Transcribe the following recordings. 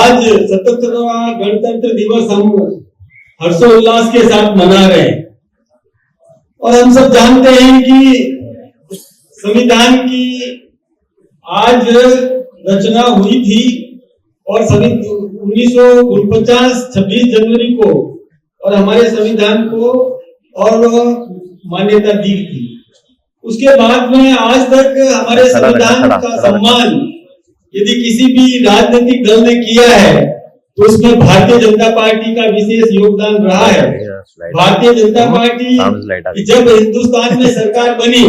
आज 77वां गणतंत्र दिवस हम हर्षोल्लास के साथ मना रहे हैं और हम सब जानते हैं कि संविधान की आज रचना हुई थी और 1949 26 जनवरी को और हमारे संविधान को और मान्यता दी थी। उसके बाद में आज तक हमारे संविधान का सम्मान यदि किसी भी राजनीतिक दल ने किया है तो उसमें भारतीय जनता पार्टी का विशेष योगदान रहा है। भारतीय जनता पार्टी जब हिंदुस्तान में सरकार बनी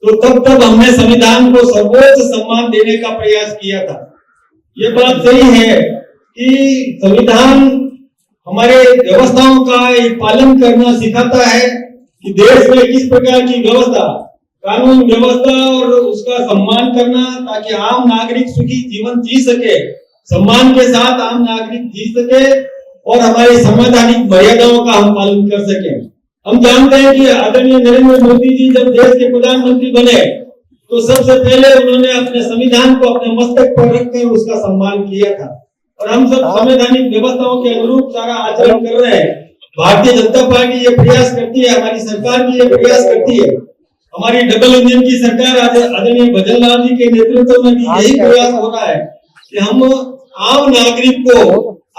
तो तब हमने संविधान को सर्वोच्च सम्मान देने का प्रयास किया था। ये बात सही है कि संविधान हमारे व्यवस्थाओं का पालन करना सिखाता है कि देश में किस प्रकार की व्यवस्था, कानून व्यवस्था और उसका सम्मान करना ताकि आम नागरिक सुखी जीवन जी सके, सम्मान के साथ आम नागरिक जी सके और हमारी संवैधानिक मर्यादाओं का हम पालन कर सके। हम जानते हैं कि आदरणीय नरेंद्र मोदी जी जब देश के प्रधानमंत्री बने तो सबसे पहले उन्होंने अपने संविधान को अपने मस्तक पर रखकर उसका सम्मान किया था और हम सब संवैधानिक व्यवस्थाओं के अनुरूप सारा आचरण कर रहे हैं। भारतीय जनता पार्टी ये प्रयास करती है, हमारी सरकार भी ये प्रयास करती है। हमारी डबल इंजन की सरकार आदरणीय भजन लाल जी के नेतृत्व में भी यही प्रयास हो रहा है कि हम आम नागरिक को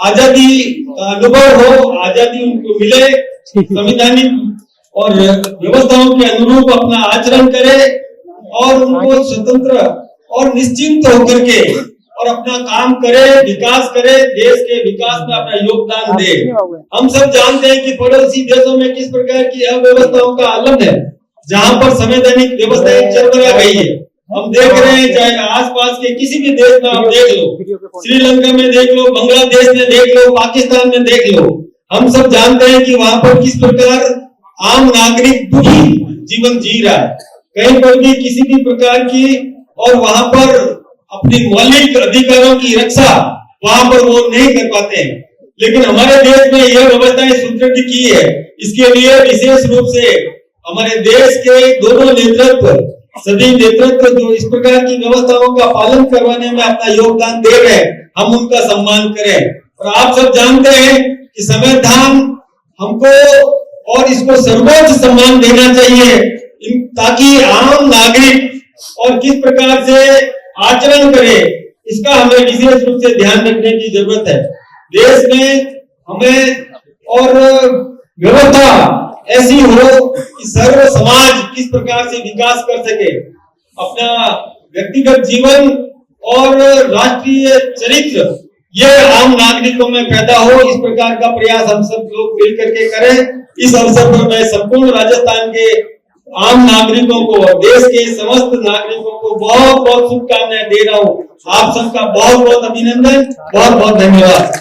आजादी का अनुभव हो, आजादी उनको मिले, संवैधानिक और व्यवस्थाओं के अनुरूप अपना आचरण करे और उनको स्वतंत्र और निश्चिंत होकर के और अपना काम करे, विकास करे, देश के विकास में अपना योगदान दे। हम सब जानते हैं कि पड़ोसी देशों में किस प्रकार की अव्यवस्थाओं का आलम है, जहां पर संवैधानिक व्यवस्थाएं चरमरा गई है। हम देख रहे हैं, चाहे आसपास के किसी भी देश में आप देख लो, श्रीलंका में देख लो, बांग्लादेश में देख लो, पाकिस्तान में देख लो, हम सब जानते हैं कि वहां पर किस प्रकार आम नागरिक दुखी जीवन जी रहा है, कहीं पर भी किसी भी प्रकार की, और वहां पर अपनी मौलिक अधिकारों की रक्षा वहां पर वो नहीं कर पाते हैं। लेकिन हमारे देश में यह व्यवस्थाएं सुदृढ़ की है। इसके लिए विशेष रूप से हमारे देश के दोनों नेतृत्व, सभी नेतृत्व जो इस प्रकार की व्यवस्थाओं का पालन करवाने में अपना योगदान दे रहे हैं, हम उनका सम्मान करें। और आप सब जानते हैं कि संविधान हमको और इसको सर्वोच्च सम्मान देना चाहिए ताकि आम नागरिक और किस प्रकार से आचरण करे, इसका हमें विशेष रूप से ध्यान रखने की जरूरत है। देश में हमें और व्यवस्था ऐसी हो कि सर्व समाज किस प्रकार से विकास कर सके, अपना व्यक्तिगत जीवन और राष्ट्रीय चरित्र ये आम नागरिकों में पैदा हो, इस प्रकार का प्रयास हम सब लोग मिल करके करें। इस अवसर पर मैं संपूर्ण राजस्थान के आम नागरिकों को और देश के समस्त नागरिकों को बहुत बहुत शुभकामनाएं दे रहा हूँ। आप सबका बहुत बहुत अभिनंदन, बहुत बहुत धन्यवाद।